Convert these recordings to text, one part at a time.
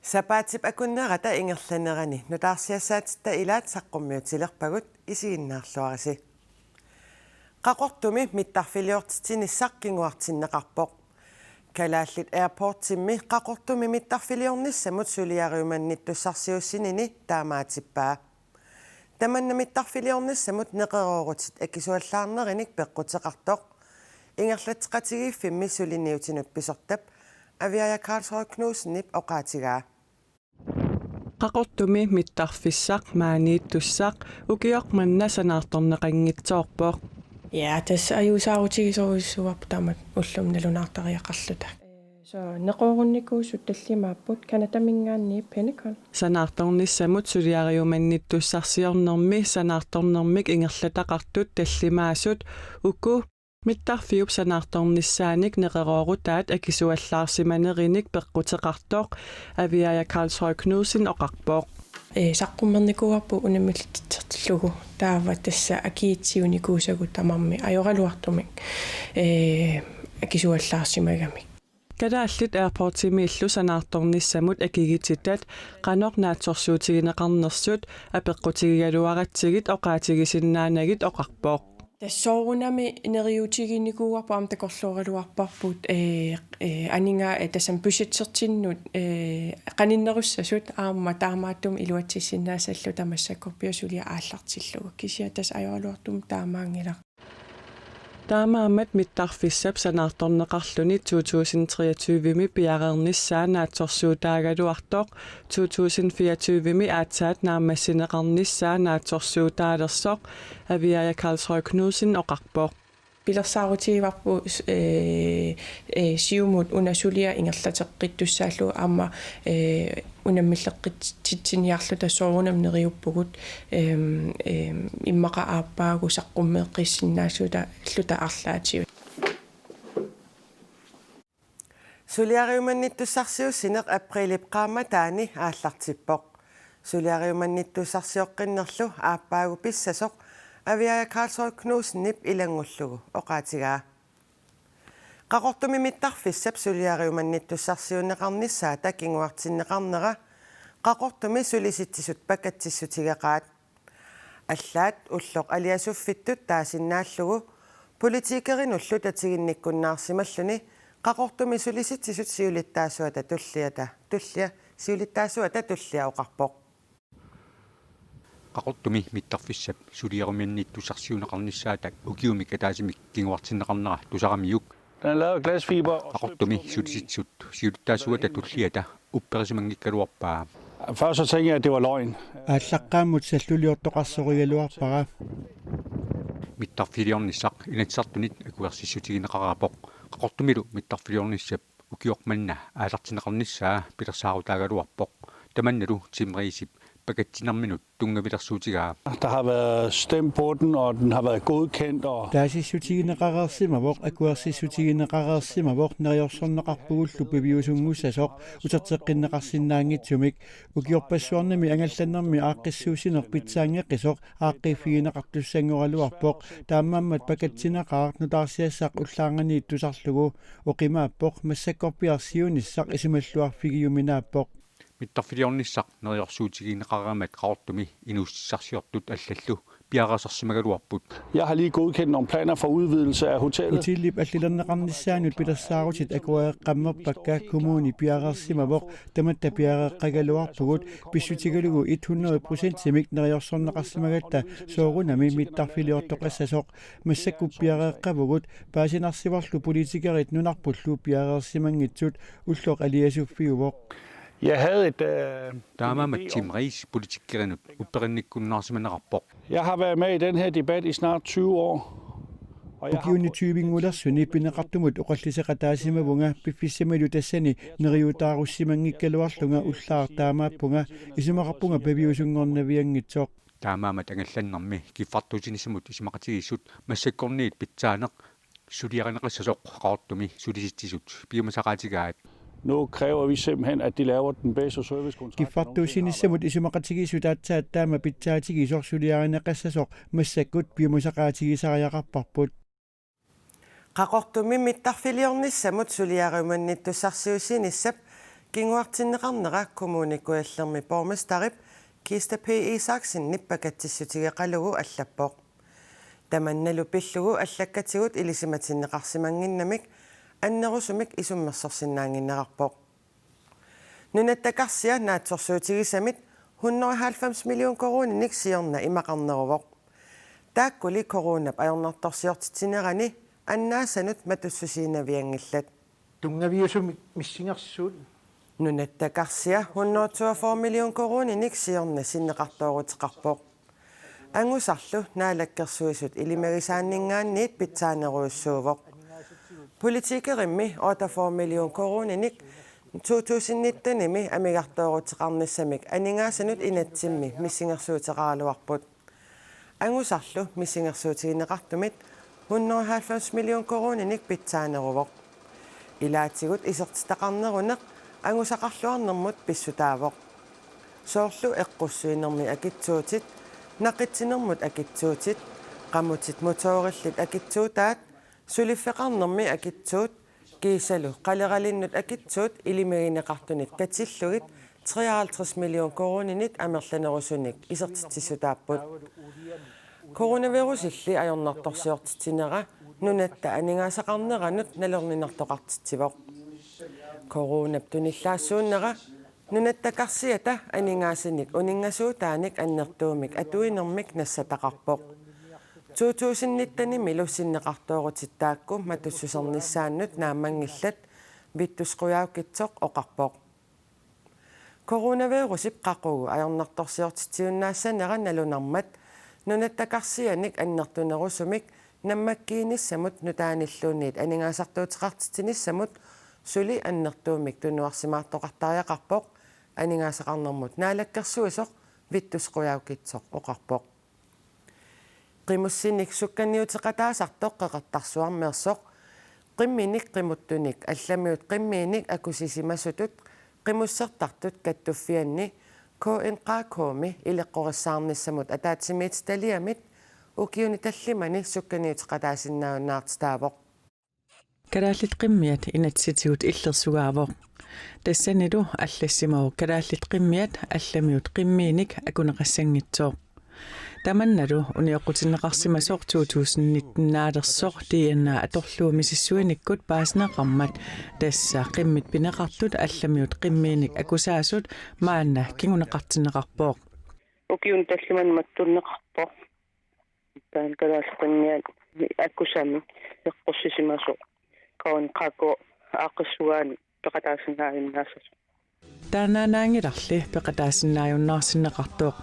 Сапаатип акуннерата ингерланерани нутаарсиассаатитта илаат саққуммиутилерпагут исигиннаарлуариси қақортуми миттарфилиортитиниссаққингуартиннеқарпоқ калааллит аирпортимми қақортуми миттарфилиорниссамут сулиариуманниттуссарсиуссинини таамаатиппаа таманна миттарфилиорниссамут неқероорутит акисуаллаарнериник пеққутеқартоқ ингерлатеқатигииффимми сулиниутинут писортап Авиая Karlsruhe Knudsen oqaatigaa qaqortumi mittarfissaq maaniittussaq ukiormanna sanaartorneqanngitsoorpoq ja tas ajuusaarutigisoruissuarpu taamat ullum nalunaartariaqarluta so neqoorunnikkuussut tallimaaput kanatamingaanni Pentagon sanaartornissamut suliariumannittussarsiornermi sanaartornermik ingerlataqartut tallimaasut uku mittarfiup sanaartornissaanik neqeroorutaat akisuallaarsimanerinik peqqutеqartoq Avia Karlsruhe Knudsen oqarpoq saqqummernikkuarpu unamiltitertillugu taava tassa akiitsiunikuusagu tamarmi ajoraluartumik akisuallaarsimagami kadaallit airportimi illu sanaartornissamut akigititat qanornaatsorsuutigineqarnersut apeqqutigigaluaratsigit oqaatigisinnaanagit oqarpoq тассоорунами нериутигинникууарпу аам такорлуоралуарпарпут анинга тасам пуситсертиннут каниннеруссасут аама таамааттум илуатсиссиннаасаллу тамассаккорпиусулиа ааллартиллугу кисиа тас ajorluartum таамаангила таамаамат миттарфиссап санаарторнеқарлуни 2023-ми пиарернissaanaatsorsuutaaгалуартоқ 2024-ми аатсаат наамассинеқарнissaanaatsorsuutaalерсоқ Avia Karlsruhe Knudsen oqarpoq пилерсаарутигиварпу сиумут унасулиа ингерлатеққиттуссааллу аама унаммиллеққитсиниарлу тассоорунам нериуппугут иммақа ааппаагу саққуммеэққиссиннаасута аллута арлаатиут сулиариуманниттуссарсиуссинеқ априлип qaama taani ааллартиппоқ сулиариуманниттуссарсиоққиннерлу ааппаагу писсасоқ Avia Karlsruhe Knudsen илангуллугу оqaatigaa qaqortumi mittarfissap suliariumannittussarsiunneqarnissaata kinguartinneqarnera qaqortumi sulisitsisut pakatsissutigeqaat аллаат уллоқ алиасуффиттут тааsinnaаллугу политикеринуллу татигинниккуннаарсималлуни qaqortumi sulisitsisut siulittaasuata tullia siulittaasuata tullia oqarpoq qaqortumi mittarfissap suliarumiannittussarsiuneqarnissaata ukiumi kataasimik kinguartinneqarnera tusaramiuk den er lavet glasfiber qaqortumi sulisitsut siulittaasuata tulliata upperisimangikkaluarpaa først så tænkte jeg at det var løgn ааллаққааммут саллулиортоқарсоригалуарпара mittarfiliornissaq inatsartunit akuersissutigineqaraapoq qaqortumilu mittarfiliornissap ukiormanna aalartineqarnissaa pilersaarutaagaluarpoq tamannalu timriisip pakatsinarminut tungavilersuutigaa der har været stemt på den og den har været godkendt og таасиссутигинеқарерсимавоқ акуерсиссутигинеқарерсимавоқ нериорсорнеқарпугуллу пивиусунгуссасоқ утертеққиннеқарсинаангитсумик укиорпассуарнами ангалланнэрми ааққиссуусинеқ питсаангеққисоқ ааққиффигинеқартуссангоралуарпоқ таамааммат пакатсинеқарт нутаарсиассақ уллаарганиит тусарлугу оқимааппоқ массаккорпиарсиунissaq исималлуарфигиуминааппоқ mittarfiliornissaq neriorsuutigineqarammat qaqortumi inuussissarsiortut allallu piarasarsimagaluarput jeg har lige godkendt nogle planer for udvidelse af hotellet utillip allilernеқарнissaanут пилерсаарутит акуаеққаммерпакка коммуни пиарерсимавоқ таматта пиареққагалуарпугут писсутигалугу 100% симик нериорсорнеқарсимагатта соорунами миттарфилиортоқассасоқ массакку пиареққавугут паасинарсиварлу политикерит нунарпуллу пиареерсимангитсут уллоқ алиасуффиувоқ jeg havde et taamaamat timriis politikerinut upperinnikkunnaarsimaneqarpoq jeg har været med i den her debat i snart 20 år og jeg ukiuni tyyvingulerssuni pineqartumut oqalliseqataasimavuga piffissamalu tassani neriutaarussimanngikkaluarlunga ullaar taamaappunga isumaqarpunga paviusungornaviangitsoq taamaamat angallannermi kiffartuutinissamut isimaqatigissut massakkorniit pitsaaneq suliareneqissasoq qaqortumi sulisitsisut piumasaqaatigaat nu kræver vi simpelthen at de laver den bedste servicekontrakt kiffartuusinissamut isumaqatigisutaatsaat taama pitsaatigisorsuliareneqassasoq massakkut piumasaqaatigisariaqarparput qaqortumi mittarfiliornissamut suliariumannittussarsiusinissap Kinguartinneqarnera kommunikuallermi borgmesterip Kista P. Isaksen nippakatsissutigeqalugu allappoq. Tamannalu pillugu allakkatigут ilisimatinneqarsimanginnamik annerusumik isummersorsinnaanginneqarpoq. Nunattakarsia naatsorsuutigisamit 190 million koruninik siorna imaqarneruvoq. Taakkuli koronap ajornartorsiortitinerani annaasanut matussusiinaviangillat. Tungaviusum missingersuut Nunattakarsia 124 million koruninik siorna sinneqartooruteqarpoq. Angusarlu naalakkersuisut ilimagisaanningaanniit pitsaaneruussuuvoq. Politikerimmi 84 million koruninik 2019 amigartooruteqarnissamik aningaasanut inatsimmi missingersuuteqaaluarput. Angusarlu missingersuutigineqartumit 190 million koruninik pitsaaneruvoq. Ilaatigut isertitaqarneruneq angusaqarluarnermut pissutaavoq. Soorlu eqqussuinermi akitsuutit naqqitsinermut akitsuutit qammutit mutoorillit akitsuutaat suliffeqarnermi akitsuut kiisalu qaleraalinnut akitsuut ilimigineqartunit katillugit 53 million koruninik amerlanerusunik isertitsissutaapput. Coronavirusilli ajornartorsiortitinera nunatta aningaasaqarneranut nalorninartoqartitsivoq. Coronap tunillaassууnnera nunattakarsiata aningaasinik uninngasuutaanik annertuumik atuinermik nassataqarpoq. 2019 milussinneqartoorutittaakku matussusernissaannut naamangillat vittusquyaukitsoq oqarpoq. Coronavirusip qaqugu ajornartorsiortitiunnaassанера nalunarmat nunattakarsianik annertunerusumik nammakkiinissamut nutaanilluunniit aningaasartuutiqartitinissamut suli annertuumik tunuarsimaartoqartariaqarpoq aningaasaqarnermut naalakkersuisoq vittusquyaukitsoq oqarpoq. Qimussinnik sukkanniuteqataasartoq qeqartarsuarmeersoq qimminik qimuttunik allamiut qimmiinik akusisimasutut qimussertartut kattuffianni KNQAKoomi ileqqorissaarnissamut ataatsimiit taliamit ukiuni tallimani sukkanniuteqataasinnaunnaartitaavoq. Kadaallit qimmiat inatsitigut illersugaavoq. Tassanilu allassimagu kadaallit qimmiat allamiut qimmiinik akuneqassangitsoq. Tamannalu unioqqutinneqarsimasoq 2019 DNA atorluumisissuinikkut paasneqarmat tassa qimmit pineqartut allamiut qimmiinik akusaasut maanna kinguneqartinneqarpooq. Ukiun talliman mattunneqarpoq. Taan kadaalqimmiat akkusami eqqusisimasoq. KNQAKoo aaqissugaani peqataasinnaayunnaasas. Taanaanaangillarli peqataasinnaayunnaarsinneqartooq.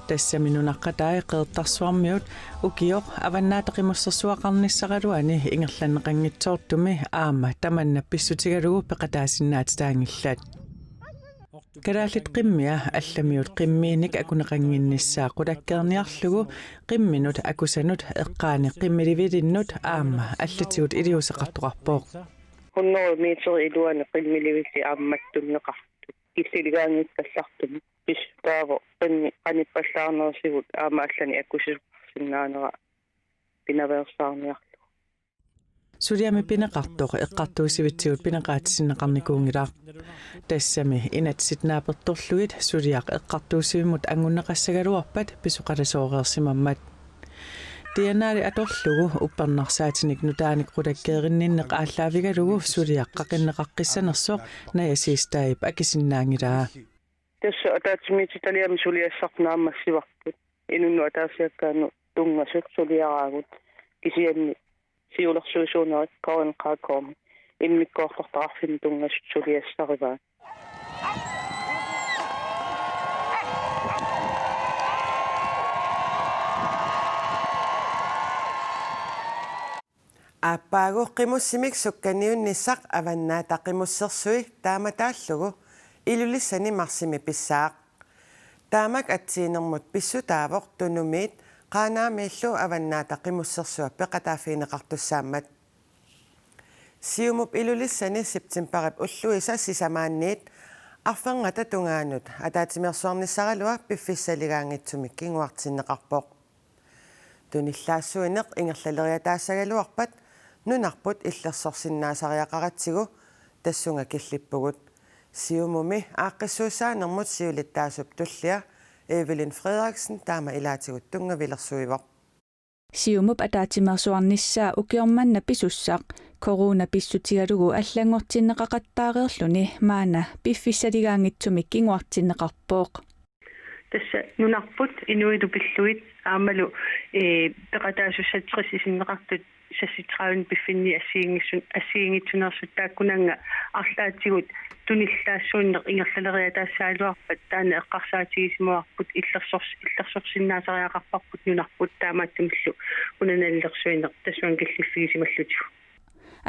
Tassaminunaqqatai qeertarsuarmiut ukioq avannaataqimussersuaqarnissaqaluani ingerlanneqanngitsoortumi aama tamanna pissutigalugu peqataasinnaatitaangillat. Kadaallit qimmia allamiut qimmiinik akuneqanginnissaa qulakkeerniarlugu qimminut akusanut eqqaani qimmilivilinnut aama allatigut iliuseqartoqarpooq. Hunnoru miiteri iluani qimmilivilli aammattunneqartu. Kissiligaangittallartumi pissutaavo qimmi qanippallаарnersigut aama allani akkusisuqarsinnaanera pinaveersaarniarlu. Suliami pineqartoq eqqartuusivitsigut pineqaatisinneqarnikuungilaaq. Tassami inatsit naapertorlugit suliaq eqqartuusivimut angunneqassagaluarpat pisuqalasooreersimammat. Tianaali atorlugu upparnarsaatinik nutaanik qulakkeerinninneq ааllaavigalugu suliaq qaqinneqaqqissanersoq najasiistaip akisinnaangilaa. Tässä ataatsimiit italiami suliassarnaammassivarput inunnu ataasiakkaanu tungasut suliaraagut kisianni siulersuisuunerik KNQAKoomi immikkoortortarfin tungasut suliassarivaa. Appaagu qimussimik sukkanniunnissaq avannaataqimussersui taamataallugu ilulissani marsimi pissaaq. Taamak atsiinermut pissutaavoq tunumiit qaanaamiillu avannaataqimussersua peqataafiineqartussaammat. Siumup ilulissani septemberip ulluisa sisamaanniit arfangata tungaanut ataatimiarsuarnissaqalua piffissaligaangitsumik kinguartinneqarpoq. Tunillaassуинеq ingerlaleriataassagaluarpat nunarput illersorsinnaasariaqaratsigu tassunga killippugut Siumumi aaqqissuusaanermut siulittaasup tullia Evelyn Frederiksen taama ilaatigut tungavilersuivaq. Siumup ataatimersuarnissaa ukiormanna pisussaq corona pissutigalugu allangortinneqaqattaareerluni maana piffissaligaangitsumik kinguartinneqarpooq. Tässä nunarput inuitu pilluit aamalu peqataasussatqisisinneqartut sassitraun biffinni assiingitsunersut taakkunanga arlaatigut tunillaassуунне ingerlaleriataassaaluarpat taana eqqarsaatigismuarput illersorsinnaasariaqarparput nunarput taamaattumillu unanallersuineq tassuan killiffigisimallutigu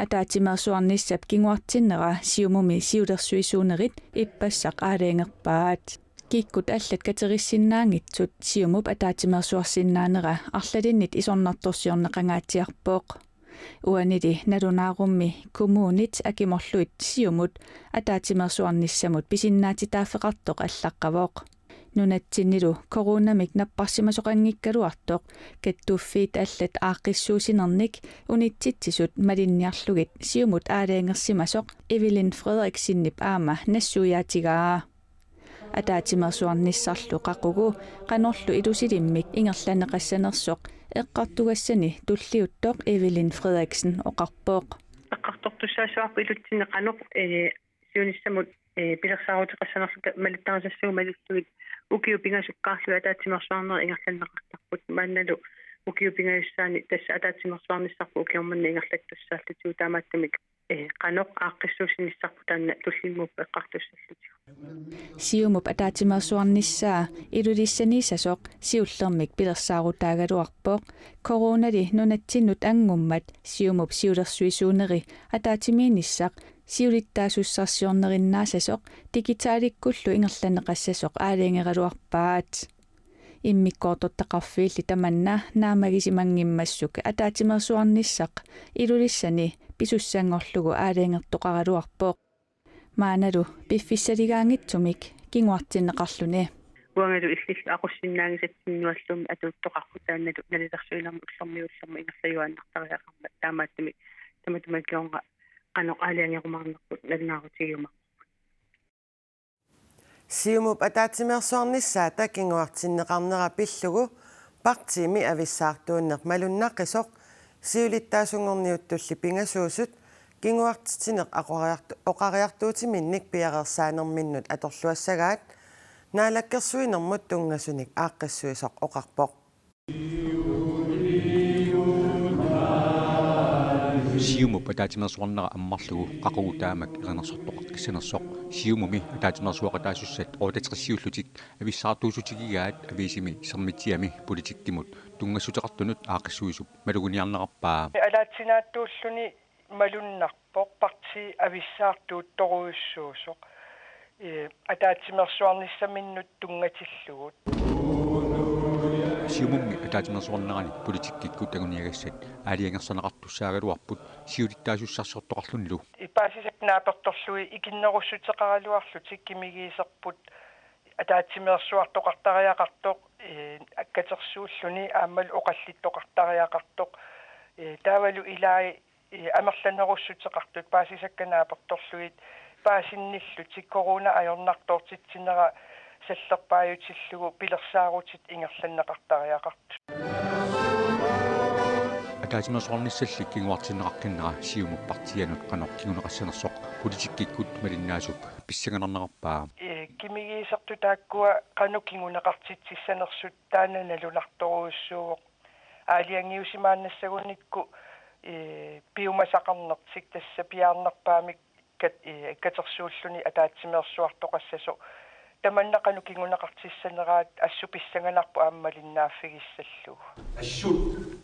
Ataatimersuarnissap kinguartinnera siumumi siulersuisuunerit ippassaq aaleangerpaat. Kikkut allat katerissinnaangitsut siumup ataatimersuarsinnaanera arlalinnit isornartorsiorneqangaatiarpooq. Uaniti nalunaarummi kommunit akimorluit siumut ataatimersuarnissamut pisinnaatitaaffeqartoq allaqqavooq. Nunatsinnilu koronamik napparsimasoqanngikkaluartoq kattuuffiit allat aaqqissuusinernik unitsitsisut malinniarlugit siumut aaleangersimasoq Evelyn Frederiksinip aama nassuuyaatigaa. Ataatimersuarnissarlu qaqugu qanorlu ilusilimmik ingerlaneqassanersoq eqqartugassani tulliuttoq Evelyn Frederiksen oqarpooq. Eqqartortussaasuarpu ilutsinneqanoq siunissamut pilersaaruteqassanersuka malittarisassuumalustugit ukiupingasukkaarlu ataatimersuarner ingerlaneqartarput maannalu ukiupingayussaani tassa ataatimersuarnissarpu ukiormanna ingerlattussaallutiu taamaattamik qanoq aaqqissuusinissarpu taanna tullimmuuppa eqqartussallutigu. Siumup ataatimersuarnissaa ilulissaniisasoq siullermik pilersaarutaagaluarpooq koronali nunatsinnut angummat siumup siulersuisuuneri ataatimiinissaq siulittaasussarsiornerinnaassasoq digitaalikkullu ingerlaneqassasoq aaleangeraluarpaat. Immikkoortottaqarfiilli tamanna naamagisimanngimmassuk ataatimersuarnissaq ilulissani pisussangorlugu aaleangertoqaraluarpooq. Maanalu piffissaligaangitsumik kinguartinneqarluni. Uangalu illill aqussinnaangisatsinnuallumi atuuttoqarpu taannalu nalilersuilermu ullermiullermu ingerlayuannartariaqarma taamaattami tamatumakionga qanoq aaleangerumarnerput nalnaarutiguma. Siumup ataatimersuarnissaata kinguartinneqarnera pillugu partimi avissaartuunneq malunnaqisoq siulittaasungorniuttulli pingasuusut kinguartitineq oqariartuutiminnik piaqersaanerminnut atorluassagaat naalakkersuinermut tungasunik aaqqissuisoq oqarpoq. Siumup ataatimersuarnera ammarlugu qaqugu taamak iqanersortoqaqqissanersoq siumumi ataatimersuaqataassat ootatrissiullutik avissaartuusutigigaat aviisimi sermitiami politikkimut tungassutеqartunut aaqqissuisup maluguniarnerarpaa алаатсинааттууллуни малуннарпоқ парти ависсаартуут торуйуссуусоқ атаатсимерсуарниссаминнут тунгатиллугут siumummi ataatimersuarnerani politikkikku taguniagassat aaliangerssaneqartussaaгаluarput siulittaasussarsortoqarlunnilu ипаасисак нааперторлуи икиннеруссутеқаралуарлутик кимигиисерпут атаатсимерсуартоқартариақартоқ аккатерсууллуни ааммал оқаллиттоқартариақартоқ таавалу илааи амерланеруссутеқартут паасисакканааперторлуит паасинниллутик корона ajornartoortitsinera саллерпааютиллугу пилерсаарутит ингерланнеқартариақарту атаатимерсуарниссаллик кингуартиннеқаркиннера сиумуппартианут қаноркигунеқассанерсоқ политиккиккут малиннаасуп писсаганернеқарпаа кимигиисерту тааккуа қанукингунеқартитсиссанерсут таананалуларторуйуссууоқ аалиангиусимааннассагунникку пиумасақарнертик тасса пиаарнерпаамик катерсууллуни атаатсимерсуартоқассасо таманнақанукингунеқартиссанераат ассуписсаганарпу ааммалиннааффигиссаллу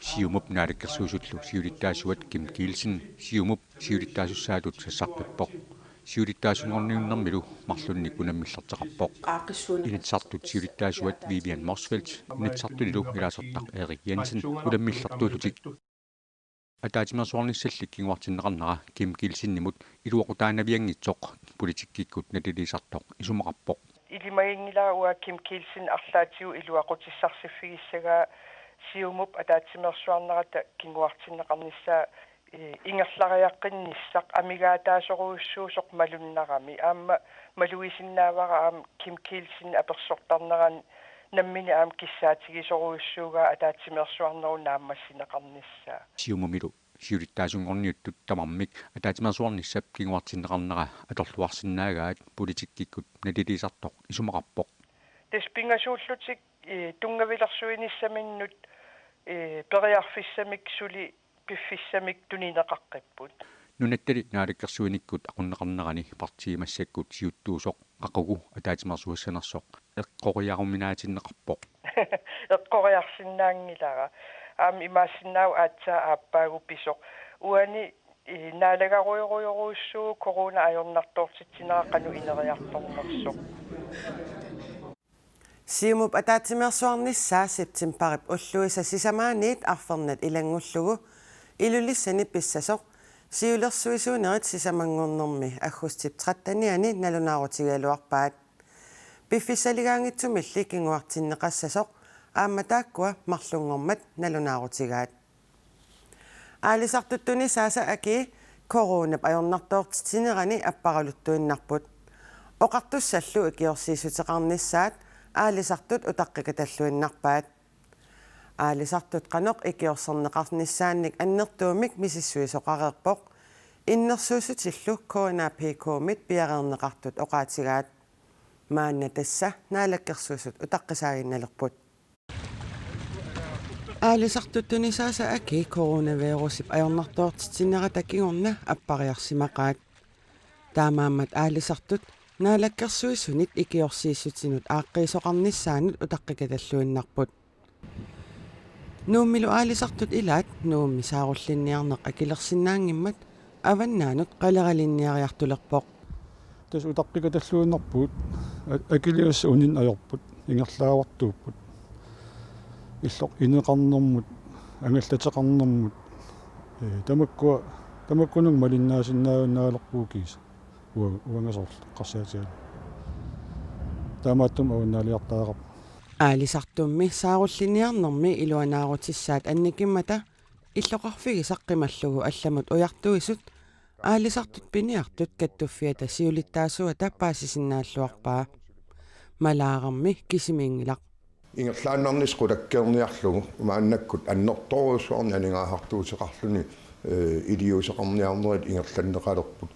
siumup naalakkersuusullu siulittaasuat Kim Kielsen siumup siulittaasussaalut sassarpippoq siulittaasungorniunnermilu marlunnik unamillerteqarpoq initsartut siulittaasuat Vivian Morsfeldt initsartulilu ilaasertaq Erik Jensen unamillertuulutik атаатимерсуарнissallik кингуартиннеқарнера Kim Kielsen-nimut илуоқутаанаviangitsoq politikkikut natiliisartoq isumaqarpoq илимагингилааруа Kim Kielsen арлаатигу илуақутиссарсиффигиссагаа сиумуп атаатсимерсуарнерата кингуартиннеқарнissaa ингерлариаққинниссақ амигаатаасоруйуссуусоқ малуннарами аама малуисиннаавара аама Kim Kielsen аперсортарнерани наммини аама киссаатигисоруйуссуугаа атаатсимерсуарнеру нааммассинеқарниссаа сиумумилу сиулиттаасунгорниуттут тамармик атаатимасуарниссап кигуартиннеқарнера аторлуарсиннаагаат политиккиккут налилисартоқ исумақарпоқ теспингасууллутик тунгавилэрсуиниссаминнут периарфиссамик сули пиффиссамик тунинеқаққиппут нунаттали нааликкерсуиниккут aqunneqarnerani партиимассаккут сиуттуусоқ қақугу атаатимарсуассанерсоқ эққориаруминаатиннеқарпоқ эққориарсинаангилара аам имаассиннаау аатсаа ааппаагупписоқ уани наалагаруйоруйоруйуссуу корона ajornartoortitsineraqqanu ineriartornersoq Siumup ataatimersuarnissaa septemparip ulluisa sisamaaniit arfernat ilangullugu ilulissani pissasoq siulersuisuunerit sisamangornermi agustip 13-niani nalunaarutigaaluarpaat piffissaligaangitsumilli kinguartinneqassasoq aammataakkuа mарлунгормат налунаarutigaat аалисартуттуни сааса аки коронап ajornartoortitinerani аппаралуттуиннарпут оқартуссаллу икиорсиисутеқарнissaat аалисартут утаққикаталлуиннарпаат аалисартут қаноқ икиорсернеқарнissaanник аннертуумик мисиссуисоқареерпоқ иннерсуусутиллу коонапикуумит пиареернеқартут оқаатигаат маанна тасса наалаккерсуусут утаққисаагинналерпут аалисартуттуни сааса аки коронавирусип ajornartoortitsinera такигорна аппариарсимақаат таамааммат аалисартут наалаккерсуисунит икиорсииссутинут ааққиисоқарнissaanут утаққикаталлуиннарпут нууммилу аалисартут илаат нуумми сааруллинниарнеқ акилерсинаангиммат аваннаанут қалералинниариартулерпоқ тас утаққикаталлуиннарпут акилиусса унин ajorput ингерлаагартууппут иллоқ инеқарнэрмут ангаллатеқарнэрмут тамаккунуг малиннаасиннааваннаалерпуу киса уангасорл қарсаатиала таамааттум аваннаалиартаагар аалисартумми сааруллиниарнэрми илуанаарутиссаат анникиммата иллоқарфиги саққималлугу алламут уяртуисут аалисартут пиниартут каттуффиата сиулиттаасуата паасисиннааллуарпаа малаарарми кисимингилақ ингерлааннарнис қулаккерниарлугу мааннаккут аннерторуусуарни анингаахартуутеқарлуни илиусеқарниарнерит ингерланнеқалерпут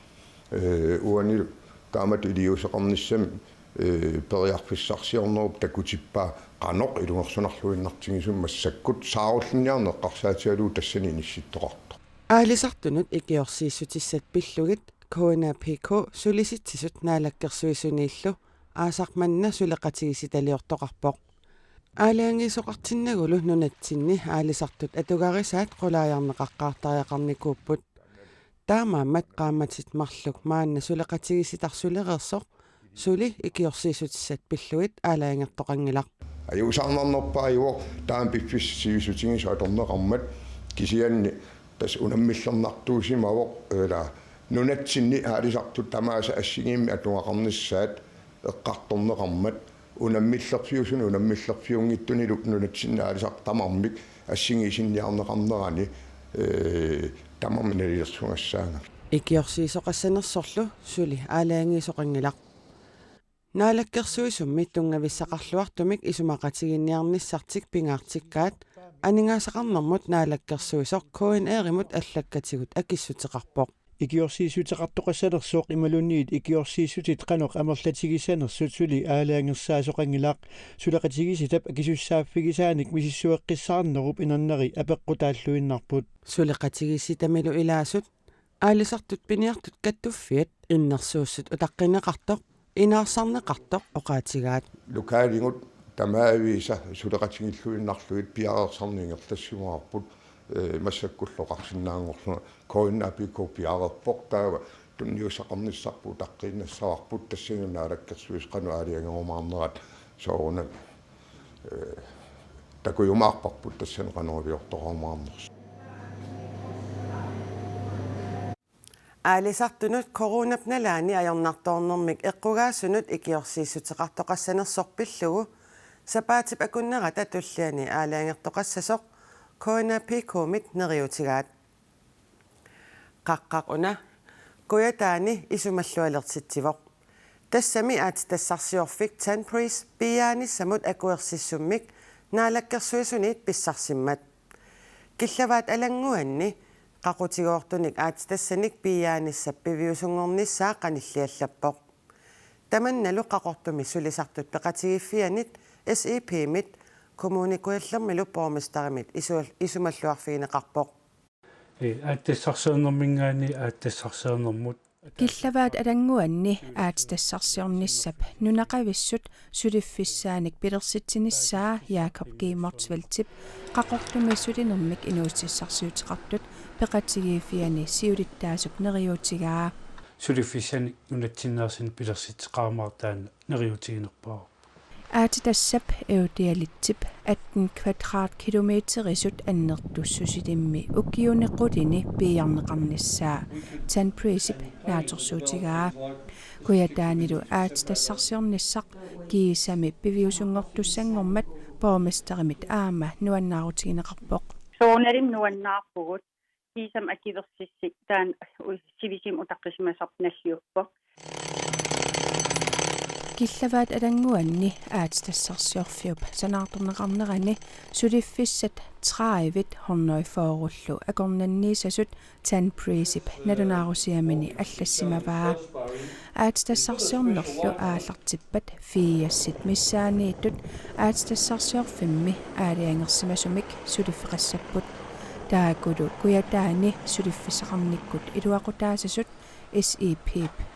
уанил таамат илиусеқарниссами периарфиссарсиорнеруп такутиппаа қаноқ илунгерсунарлуиннартигисум массаккут сааруллиниарнеқ қарсаатиалуу тассани инисситтоқарто аалисартунут икиорсииссутиссат пиллугит KNPK сулиситсисут наалаккерсуисунииллу аасарманна сулеқатигиситалиортоқарпоқ аалаангисоқартиннагулу нунатсинни аалисартут атугарисаат қулааяарнеқаққаартариақарникууппут таамааммат qaammatит марлук маанна сулеқатигиситарсулереерсоқ сули икиорсиисутиссат пиллугит аалаангертоқангилақ аюусаарнарнерпаа юо таам пиффиссиисутигису аторнеқармат кисианни тас унаммиллернартуусимавоқ эла нунатсинни аалисартут тамааса ассигиимми атунгақарниссаат эққарторнеқармат унаммиллерфиусуни унаммиллерфиунгиттунилу нунатсинни аалисартамармик ассигисинниарнеқарнерани тамарминалиерсунгассаага икиорсиисоқассанерсорлу сули аалаангисоқангилақ наалаккерсуисумми тунгависсақарлуартумик исумақатигинниарниссартик пингаартиккаат анингаасақарнэрмут наалаккерсуисоқ KNR-имут аллаккатигут акиссутеқарпоқ икиорсиисутеқартоқассалерсооқ ималунниит икиорсиисутит қаноқ амерлатигисанерсут сули аалаангерсаасоқангилақ сулеқатигиситап акисуссааффигисааник мисиссуэққиссаарнеруп инернери апеққутааллуиннарпут сулеқатигиситамилу илаасут аалисартут пиниартут каттуффиат иннерсууссут утаққинеқартоқ инаарсарнеқартоқ оқаатигаат лукаалингут тамаависа сулеқатигиллуиннарлуит пиареерсарнингерлассимуарпут массаккуллоқарсинаангорлуна коиннапико пиарерпоқ таава тунниусақарниссарпу таққиннассаварпут тассигунаалаккерсуис қану аалиангерумаарнерат сооруна такуйумаарпарпут тассани қануриортоқармаарнерс аалисартунут коронапналаани ajornartoornermik эққугаасунут икиорсииссутеқартоқассанерсорпиллугу сапаатип акуннерата туллиани аалаангертоқассасоқ KNPK-мит нериутигаат qaqqaquna kuyataani isumallualertitsivoq tassami aat tassarsiorfik Tanpris piaanissamut akuersissummik naalakkersuisunit pissarsimmat killavaat alanguanni qaqutigoortunik aat tassanik piaanissap piviusungornissaa qanilliallappoq tamannalu qaqortumi sulisartut peqatigiffianit SEP-mit kommunikuallermilu pormestarimit isumalluarfiineqarpoq аттассарсернэрмингаани аттассарсернэрмут Killavaat alanguanni aatstassarsiornissap nunaqavissut suliffissaanik pilersitsinissaa Jakob G. Mortsveltip qaqortumissulinermik inuussissarsiuteqartut peqatigiifiani siulittaasuk neriutigaa сулиффисани нунатсиннерсин пилерситеқармаартаана нериутигинерпаа aatitassap eutialittip 18 kvadratkilometerisut annertussusilimmi ukiunequlini piiarneqarnissaa Tanprisip naatorsuutigaa kuyataanilu aatitassarsiornissaq kiisami piviusungortussangormat pormestarimit aama nuannaarutigинеқарпоq soonalin nuannaarpugut kiisam akiversissik taan sivisim utaqqisimasarnalliuppo Killavaat alanguanni aatstassarsiorfiup sanaartorneqarnerani suliffissat traivit hornoifoorullu akornanniisasut Tanprisip nalunaarusiamini allassimavaa aatstassarsiornerlu aallartippat fiiassit missaaniittut aatstassarsiorfimmi aaliangersimasumik suliffeqassapput taakulu kuyataani suliffisaqarnikkut iluaqutaasasut SEP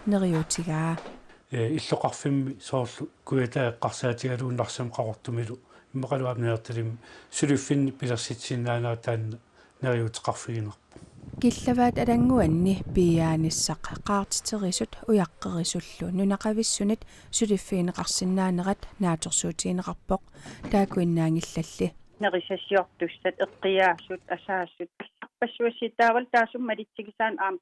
neriutigaa иллоқарфимми соорлу куятаэққарсаатигалууннарсам қақортумилу иммақалуарнеэрталим сулиффинни пилерситсиннаанаа таанна нериутеқарфигинерпу Killavaat alanguanni piaanissaq qaartiterisut ujaqqerisullu nunaqavissunit suliffiineqarsinnaanerat naatorsuutigineqarpoq taakuinnaangillalli nerisasiortussat eqqiaassut asaassut allaqpassuassitaaval taasum malitsigisaan aam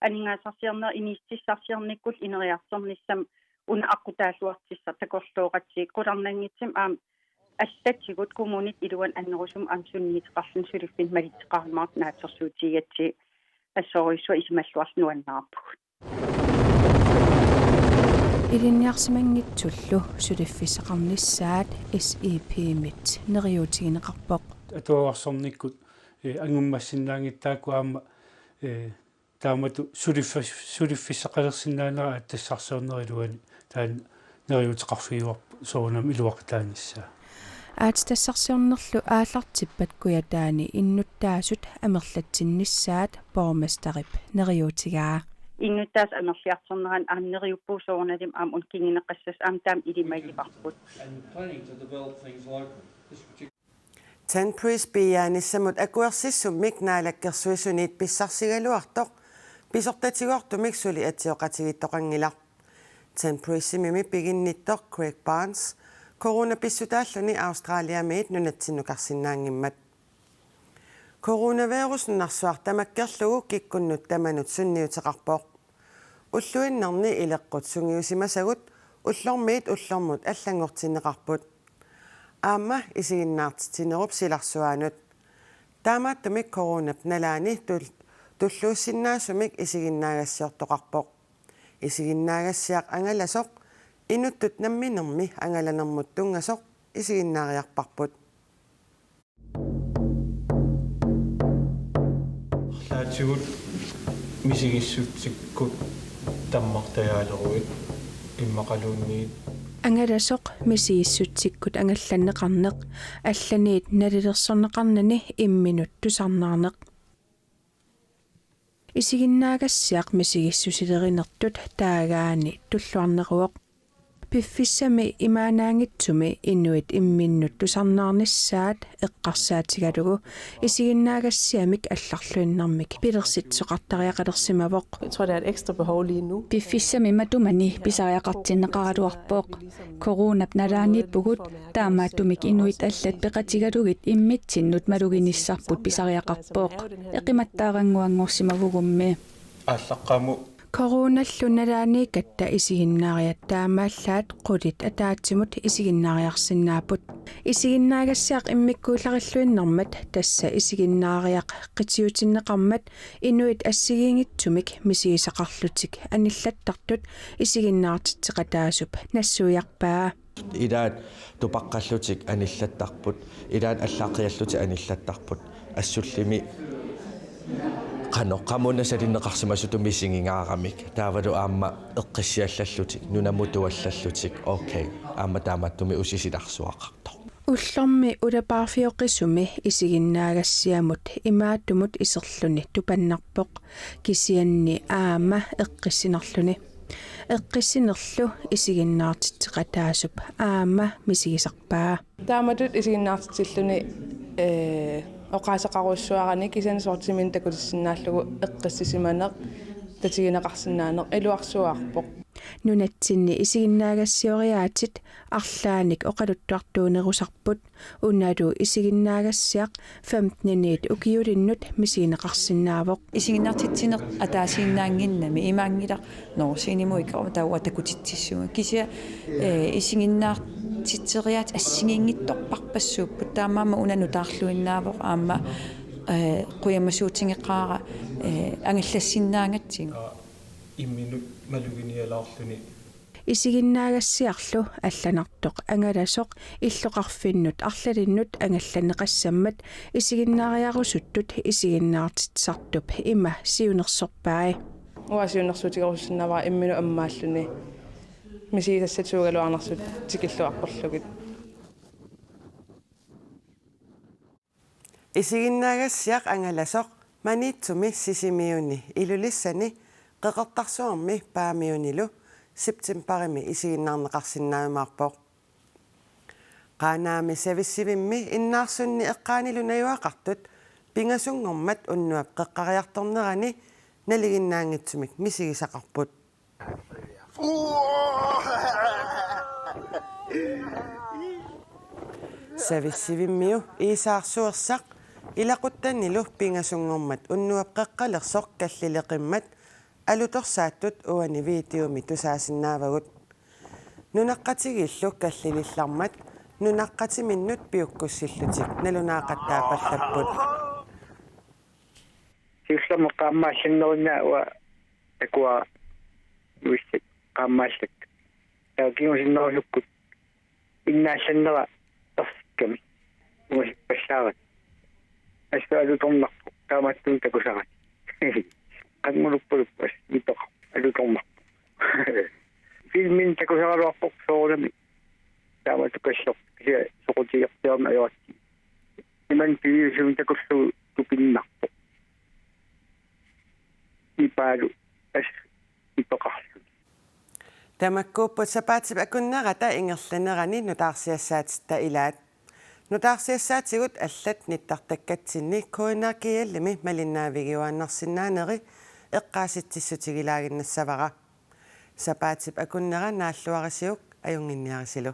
aningaasarsiarner inistissarsiarnikkul ineriarsornissam una aqutaalluartissa takorlooqatsiik qularnangitsam aam аллатсигут коммунит илуан аннерусум амсунниитеқарлун сулиффин малитеқармаат наатерсуутигатси ассоруиссуа исмаллуарнуаннаарпуг илинниарсимангитсуллу сулиффисақарнissaат SEP-мит нериутигинеқарпоқ атуарсорниккут ангуммассиннаангиттаакку аама таамату сулиффисақалерсиннаанера аттассарсуернерилуани таан нериутеқарфигуарпу соонам илуақатааниссаа aatstassarsiornerlu aallartippat kuyataani innuttaasut amerlatsinnissaat pormestarip neriutigaa innuttaas amerliartorneran aanneriuppuusoornalim aam unkingineqassas aam taam ilimagiparput Tanpris piaanissamut akuersissummik naalakkersuisuniit pissarsigaluartoq pisortatigoortumik suli atioqatigittoqangila Tanprissimimi piginnittoq Craig Barnes Coronapissutaalluni Australiamiit nunatsinnukarsinnaangimmat Coronavirusnarsuartamakkerlugu kikkunnut tamanut sunniuteqarpoq ulluinnerni ileqqut sungiusimasagut ullormiit ullormut allangortinneqarput aamma isiginnaartitinerup silarsuaanut taamaattumik coronap nalaani tulluussinnaasumik isiginnaagassiortoqarpoq isiginnaagassiaq angalasoq inuttut namminermi angalanermut tungasoq isiginnaariarparput laatigut misigissuttikkut tammartajaaleruyit immaqaluunniit angalasoq misiissuttikkut angallanneqarneq allaniit nalilersorneqarnani imminut tusarnaarneq isiginnaagassiaq misigissusilerinertut taagaani tulluarneruoq piffissami imaanaangitsumi inuit imminnut tusarnaarnissaat eqqarsaatigalugu isiginnaagassiamik allarluinnermik pilersitsoqartariaqalersimavoq Jeg tror, der er et ekstra behov lige nu. piffissami matumani pisariaqartinneqaraluarpoq coronap nalaaniippugut taamaattumik inuit allat peqatigalugit immitsinnut maluginissarput pisariaqarpoq eqimattaaranguanngorsimavugummi ааллаққаму Coronallunalaani katta isiginnaariat taamaallaat qulit ataatsimut isiginnaariarsinnaaput isiginnaagassiaq immikkuullarilluinnermat tassa isiginnaariaq qitiutinneqarmat inuit assigiingitsumik misigisaqarlutik anillattartut isiginnaartitteqataasup nassuiarpaa ilaat tupaqqallutik anillattarput ilaat allaaqiallutik anillattarput assullimi qamuna salinneqarsimasutumi singingaaramik taavalu aamma eqqissiallallutik nunamutuallallutik okay aamma taamattumi usisilarsuaqartor ullormi ulaparfioqisumi isiginnaagassiamut imaattumut iserluni tupannarpoq kisianni aama eqqissinerluni eqqissinerlu isiginnaartitteqataasup aama misigisarpaa taamatut isiginnaartitilluni oqaasaqaruussuarani kisan sortimin takulissinnaаллугу eqqissisimaneq tatigineqarsinnaaneq iluarsuarpoq nunatsinni isiginnaagassioriaatit arlaanik oqaluttuartuunerusarput unalu isiginnaagassiaq 15 ukiulinnut misigineqarsinnaavoq isiginnaartitsineq ataasiinnaanginnami imaangilaq norsiinimuikka taua takutitsissuga kisia isiginnaartitseriaat assigiingittorparpassuupput taamaama unanutaarluinnaavoq aamma quyamasuutingeqaara angallassinnaagatsinga imminut maluginialaarluni isiginnaagassiarlu allanartoq angalasoq illoqarfinnut arlalinnut angallaneqassammat isiginnaariarusuttut isiginnaartitsartup ima siunersorpai uasiunersuutigerussinnavaa imminu ammaalluni misigisassatuugaluarnersut tikilluaqorlugit isiginnaagassiaq angalasoq maniitsumi sisimiuni ilulissani qeqertarsuarmi paamiunilu septemberimi isiginnaarneqarsinnaavimaarpoq qaanaami savissivimmi innaarsunni eqqaanilunajuaqartut pingasungormat unnuap qeqqariartornerani naliginnaangitsumik misigisaqarput savissivimmiu iisaarsuersaq ilaquttannilu pingasungormat unnuap qeqqalersoq kallileqimmat alutorsaattut uani viitiumi tusaasinnaavagut nunaqqatigillu kallilillarmat nunaqqatiminnut piukkussillutik nalunaaqattaapallapпут сиуллама qaammaallannerinaa такуа уиссит qaammaallak таакиусиннерулуккут иннаалланнера тарсикками уиспассаарат аспаалуторнарпу тааматтун такусарат qanguluppupas mitoq alutormarpu filmin takusaraluarpoq soorami taamatukassoq kisia soqutigertiarma ajoratti iman piiusum takussu tupinnarpoq ipaalu as itoqarlu tamakkuupput sapaatip akunnerata ingerlanerani nutaarsiassaatit ilaat nutaarsiassaatigut allat nittartakkatsinni kuinaakiallimi malinnaavigiuannarsinnaaneri eqqaasitsissutigilaagиннассавара сапаатип акуннера нааллуарисиук аюнгинниарисилу